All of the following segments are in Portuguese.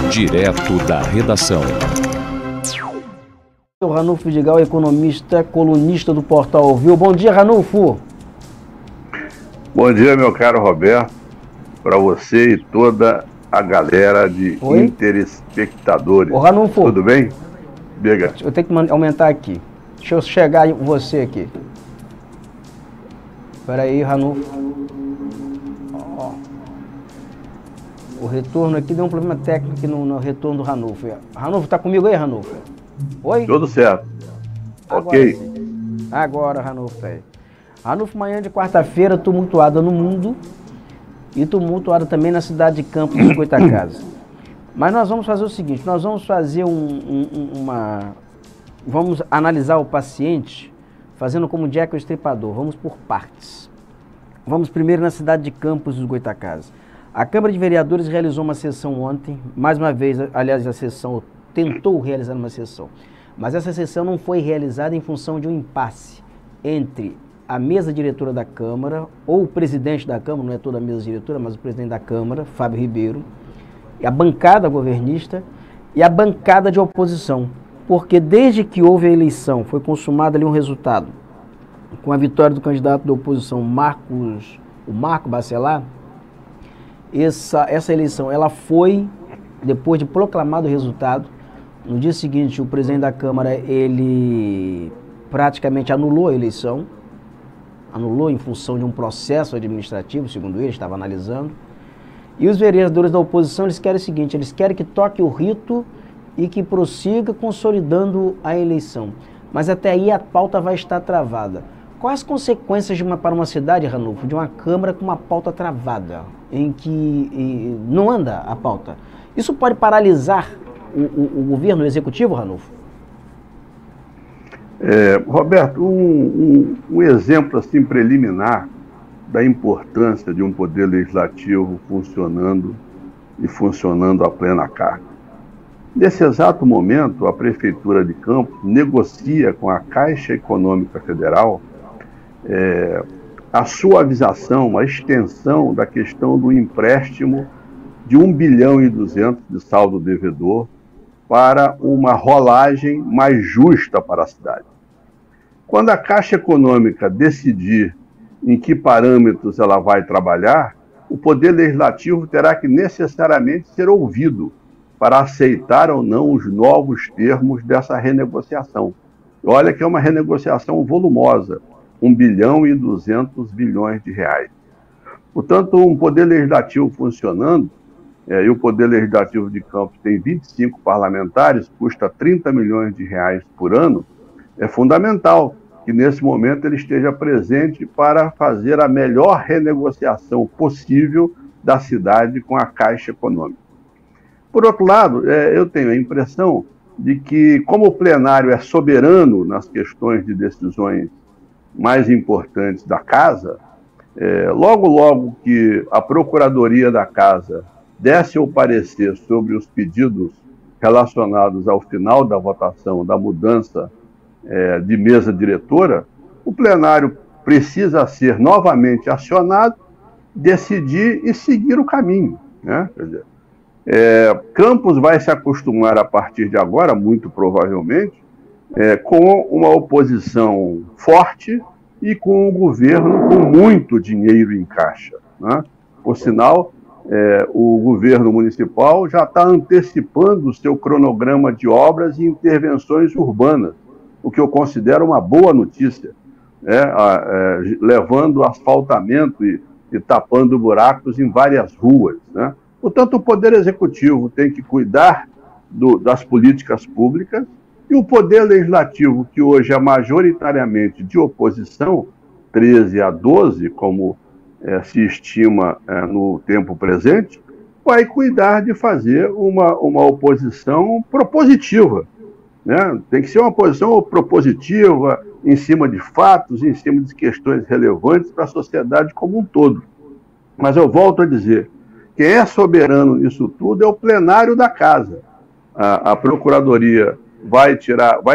Direto da redação. O Ranulfo Vidigal, economista, colunista do Portal Ouviu. Bom dia, Ranulfo. Bom dia, meu caro Roberto, para você e toda a galera de interespectadores. Ô, Ranulfo. Tudo bem? Diga. Eu tenho que aumentar aqui. Deixa eu chegar em você aqui. Espera aí, Ranulfo. Ó. O retorno aqui deu um problema técnico aqui no retorno do Ranulfo. Ranulfo, tá comigo aí, Ranulfo? Oi? Tudo certo. Agora, ok. Sim. Agora, Ranulfo, tá aí. Ranulfo, manhã de quarta-feira, tumultuada no mundo e tumultuada também na cidade de Campos dos Goytacazes. Mas nós vamos fazer o seguinte, nós vamos fazer vamos analisar o paciente fazendo como Jack o Estripador, vamos por partes. Vamos primeiro na cidade de Campos dos Goytacazes. A Câmara de Vereadores realizou uma sessão ontem, mais uma vez, aliás, a sessão tentou realizar uma sessão, mas essa sessão não foi realizada em função de um impasse entre a mesa diretora da Câmara, ou o presidente da Câmara, não é toda a mesa diretora, mas o presidente da Câmara, Fábio Ribeiro, a bancada governista e a bancada de oposição. Porque desde que houve a eleição, foi consumado ali um resultado, com a vitória do candidato da oposição, o Marco Bacelar, essa eleição, ela foi, depois de proclamado o resultado, no dia seguinte o presidente da Câmara, ele praticamente anulou a eleição, anulou em função de um processo administrativo, segundo ele, estava analisando. E os vereadores da oposição, eles querem o seguinte, eles querem que toque o rito e que prossiga consolidando a eleição. Mas até aí a pauta vai estar travada. Quais as consequências para uma cidade, Ranulfo, de uma Câmara com uma pauta travada, em que não anda a pauta? Isso pode paralisar o governo, o executivo, Ranulfo? Roberto, um exemplo assim preliminar da importância de um poder legislativo funcionando a plena carga. Nesse exato momento, a Prefeitura de Campos negocia com a Caixa Econômica Federal a suavização, a extensão da questão do empréstimo de 1,2 bilhão de saldo devedor para uma rolagem mais justa para a cidade. Quando a Caixa Econômica decidir em que parâmetros ela vai trabalhar, o Poder Legislativo terá que necessariamente ser ouvido para aceitar ou não os novos termos dessa renegociação. Olha que é uma renegociação volumosa, 1,2 bilhão de reais. Portanto, um Poder Legislativo funcionando, e o Poder Legislativo de Campos tem 25 parlamentares, custa 30 milhões de reais por ano, é fundamental que nesse momento ele esteja presente para fazer a melhor renegociação possível da cidade com a Caixa Econômica. Por outro lado, eu tenho a impressão de que, como o plenário é soberano nas questões de decisões mais importantes da Casa, logo que a Procuradoria da Casa desse o parecer sobre os pedidos relacionados ao final da votação da mudança de mesa diretora, o plenário precisa ser novamente acionado, decidir e seguir o caminho, né? Quer dizer, Campos vai se acostumar a partir de agora, muito provavelmente, com uma oposição forte e com um governo com muito dinheiro em caixa, né? Por sinal, o governo municipal já está antecipando o seu cronograma de obras e intervenções urbanas, o que eu considero uma boa notícia, levando asfaltamento e tapando buracos em várias ruas, né? Portanto, o Poder Executivo tem que cuidar das políticas públicas e o Poder Legislativo, que hoje é majoritariamente de oposição, 13-12, como se estima no tempo presente, vai cuidar de fazer uma oposição propositiva, né? Tem que ser uma oposição propositiva, em cima de fatos, em cima de questões relevantes para a sociedade como um todo. Mas eu volto a dizer, quem é soberano nisso tudo é o plenário da Casa. A Procuradoria vai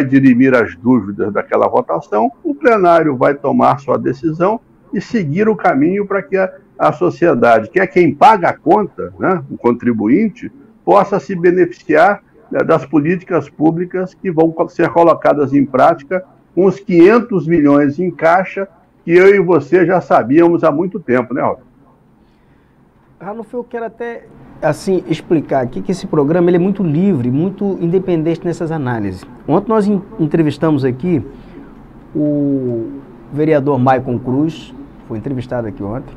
dirimir as dúvidas daquela votação, o plenário vai tomar sua decisão e seguir o caminho para que a sociedade, que é quem paga a conta, né, o contribuinte, possa se beneficiar das políticas públicas que vão ser colocadas em prática com os 500 milhões em caixa que eu e você já sabíamos há muito tempo, né, Robert? Ranulfo, eu quero até assim explicar aqui que esse programa ele é muito livre, muito independente nessas análises. Ontem nós entrevistamos aqui o vereador Maicon Cruz, foi entrevistado aqui ontem,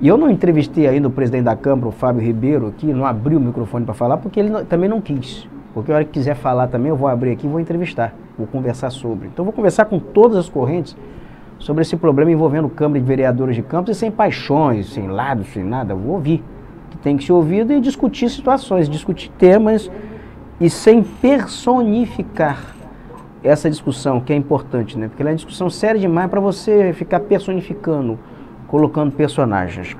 e eu não entrevistei ainda o presidente da Câmara, o Fábio Ribeiro, aqui, não abri o microfone para falar, porque ele também não quis. Porque a hora que quiser falar também, eu vou abrir aqui e vou entrevistar, vou conversar sobre. Então, vou conversar com todas as correntes sobre esse problema envolvendo Câmara de Vereadores de Campos, e sem paixões, sem lados, sem nada. Eu vou ouvir, que tem que ser ouvido, e discutir situações, discutir temas, e sem personificar essa discussão, que é importante, né? Porque ela é uma discussão séria demais para você ficar personificando, colocando personagens.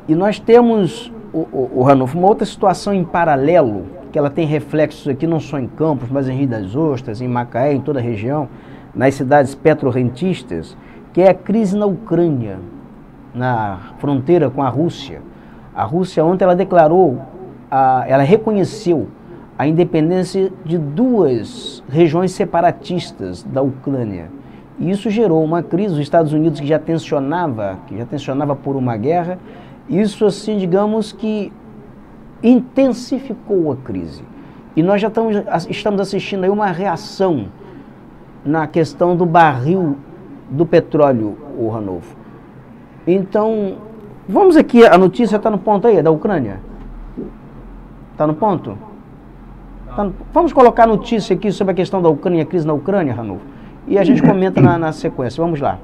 E nós temos, o Ranulfo, uma outra situação em paralelo, que ela tem reflexos aqui não só em Campos, mas em Rio das Ostras, em Macaé, em toda a região, nas cidades petrorrentistas, que é a crise na Ucrânia, na fronteira com a Rússia. A Rússia ontem ela declarou, ela reconheceu a independência de 2 regiões separatistas da Ucrânia. E isso gerou uma crise. Os Estados Unidos, que já tensionava por uma guerra, isso, assim, digamos que intensificou a crise. E nós já estamos assistindo aí uma reação na questão do barril do petróleo, o Ranulfo. Então, vamos aqui, a notícia está no ponto aí, é da Ucrânia? Está no ponto? Vamos colocar a notícia aqui sobre a questão da Ucrânia, a crise na Ucrânia, Ranulfo, e a gente comenta na sequência. Vamos lá.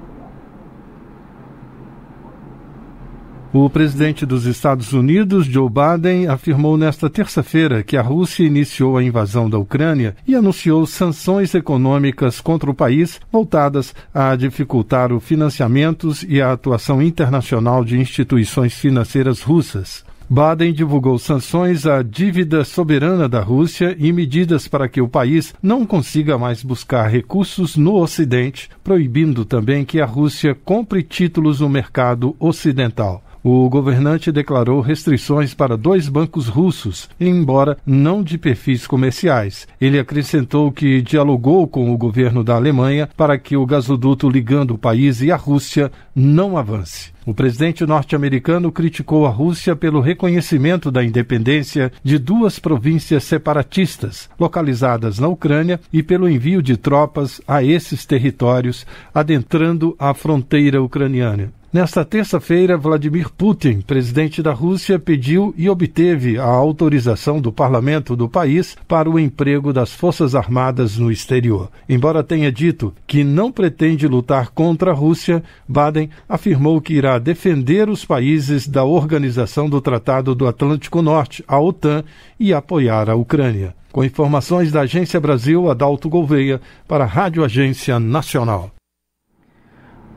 O presidente dos Estados Unidos, Joe Biden, afirmou nesta terça-feira que a Rússia iniciou a invasão da Ucrânia e anunciou sanções econômicas contra o país voltadas a dificultar o financiamento e a atuação internacional de instituições financeiras russas. Biden divulgou sanções à dívida soberana da Rússia e medidas para que o país não consiga mais buscar recursos no Ocidente, proibindo também que a Rússia compre títulos no mercado ocidental. O governante declarou restrições para 2 bancos russos, embora não de perfis comerciais. Ele acrescentou que dialogou com o governo da Alemanha para que o gasoduto ligando o país e a Rússia não avance. O presidente norte-americano criticou a Rússia pelo reconhecimento da independência de 2 províncias separatistas, localizadas na Ucrânia, e pelo envio de tropas a esses territórios, adentrando a fronteira ucraniana. Nesta terça-feira, Vladimir Putin, presidente da Rússia, pediu e obteve a autorização do parlamento do país para o emprego das Forças Armadas no exterior. Embora tenha dito que não pretende lutar contra a Rússia, Biden afirmou que irá defender os países da Organização do Tratado do Atlântico Norte, a OTAN, e apoiar a Ucrânia. Com informações da Agência Brasil, Adalto Gouveia, para a Rádio Agência Nacional.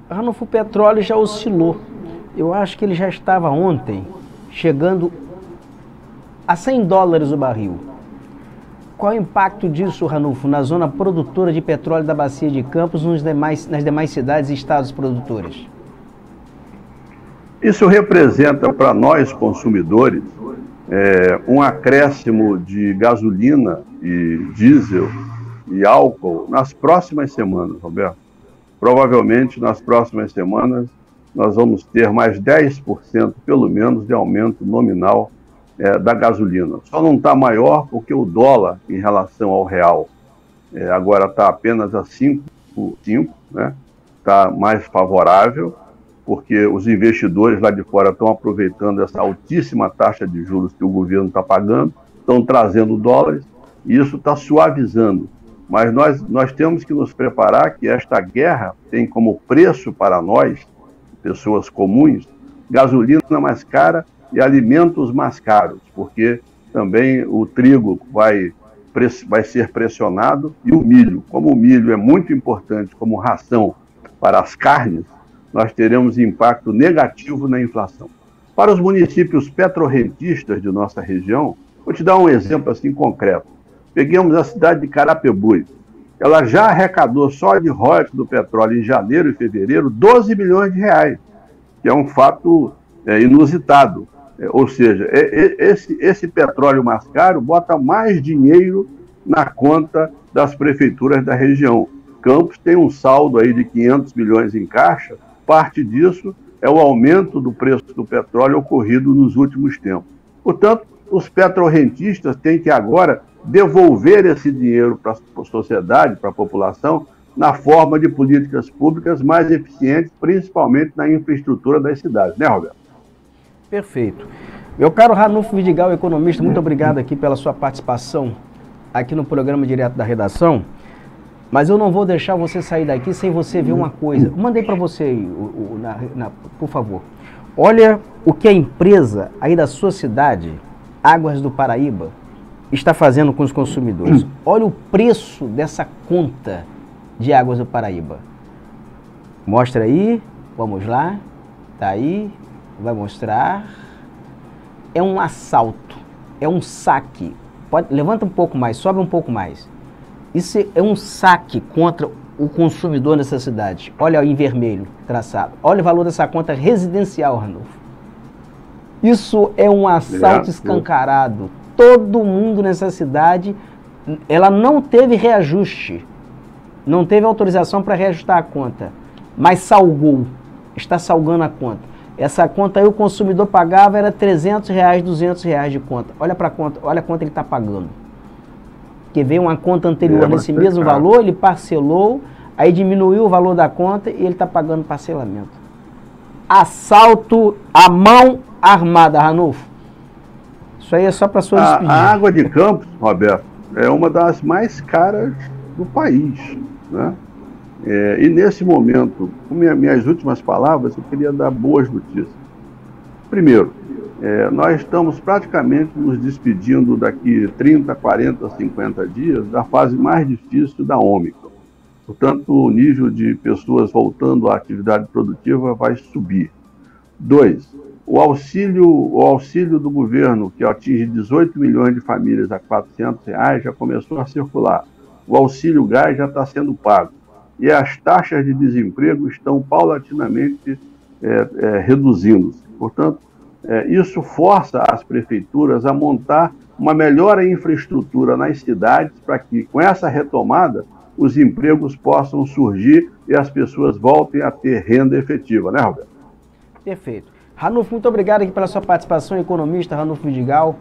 Ranulfo, o petróleo já oscilou. Eu acho que ele já estava ontem chegando a $100 o barril. Qual é o impacto disso, Ranulfo, na zona produtora de petróleo da Bacia de Campos, nas demais cidades e estados produtores? Isso representa para nós, consumidores, um acréscimo de gasolina e diesel e álcool nas próximas semanas, Roberto. Provavelmente, nas próximas semanas, nós vamos ter mais 10%, pelo menos, de aumento nominal da gasolina. Só não está maior porque o dólar, em relação ao real, agora está apenas a 5, né? Está mais favorável, porque os investidores lá de fora estão aproveitando essa altíssima taxa de juros que o governo está pagando, estão trazendo dólares, e isso está suavizando. Mas nós temos que nos preparar que esta guerra tem como preço para nós, pessoas comuns, gasolina mais cara e alimentos mais caros, porque também o trigo vai ser pressionado e o milho. Como o milho é muito importante como ração para as carnes, nós teremos impacto negativo na inflação. Para os municípios petrorrentistas de nossa região, vou te dar um exemplo assim concreto. Peguemos a cidade de Carapebus. Ela já arrecadou só de royalties do petróleo em janeiro e fevereiro 12 milhões de reais, que é um fato inusitado. Ou seja, esse petróleo mais caro bota mais dinheiro na conta das prefeituras da região. Campos tem um saldo aí de 500 milhões em caixa, parte disso é o aumento do preço do petróleo ocorrido nos últimos tempos. Portanto, os petrorrentistas têm que agora devolver esse dinheiro para a sociedade, para a população, na forma de políticas públicas mais eficientes, principalmente na infraestrutura das cidades, né, Roberto? Perfeito. Meu caro Ranulfo Vidigal, economista, muito obrigado aqui pela sua participação aqui no programa Direto da Redação. Mas eu não vou deixar você sair daqui sem você ver uma coisa. Mandei para você aí, por favor. Olha o que a empresa aí da sua cidade, Águas do Paraíba, está fazendo com os consumidores. Olha o preço dessa conta de Águas do Paraíba. Mostra aí, vamos lá. Tá aí, vai mostrar. É um assalto, é um saque. Levanta um pouco mais, sobe um pouco mais. Isso é um saque contra o consumidor nessa cidade. Olha em vermelho, traçado. Olha o valor dessa conta residencial, Ranulfo. Isso é um assalto escancarado. Todo mundo nessa cidade, ela não teve reajuste. Não teve autorização para reajustar a conta. Mas salgou. Está salgando a conta. Essa conta aí o consumidor pagava, era R$300, R$200 de conta. Olha para a conta, olha quanto ele está pagando. Porque veio uma conta anterior nesse mesmo valor, ele parcelou, aí diminuiu o valor da conta e ele está pagando parcelamento. Assalto à mão armada, Ranulfo. Isso aí é só para sua despedida. A água de Campos, Roberto, é uma das mais caras do país, né? E nesse momento, com minhas últimas palavras, eu queria dar boas notícias. Primeiro, nós estamos praticamente nos despedindo daqui 30, 40, 50 dias da fase mais difícil da Ômicron. Portanto, o nível de pessoas voltando à atividade produtiva vai subir. 2, o auxílio do governo, que atinge 18 milhões de famílias a R$400, já começou a circular. O auxílio gás já está sendo pago. E as taxas de desemprego estão paulatinamente reduzindo-se. Portanto, isso força as prefeituras a montar uma melhor infraestrutura nas cidades para que, com essa retomada, os empregos possam surgir e as pessoas voltem a ter renda efetiva, né, Roberto? Perfeito. Ranulfo, muito obrigado aqui pela sua participação, economista Ranulfo Vidigal.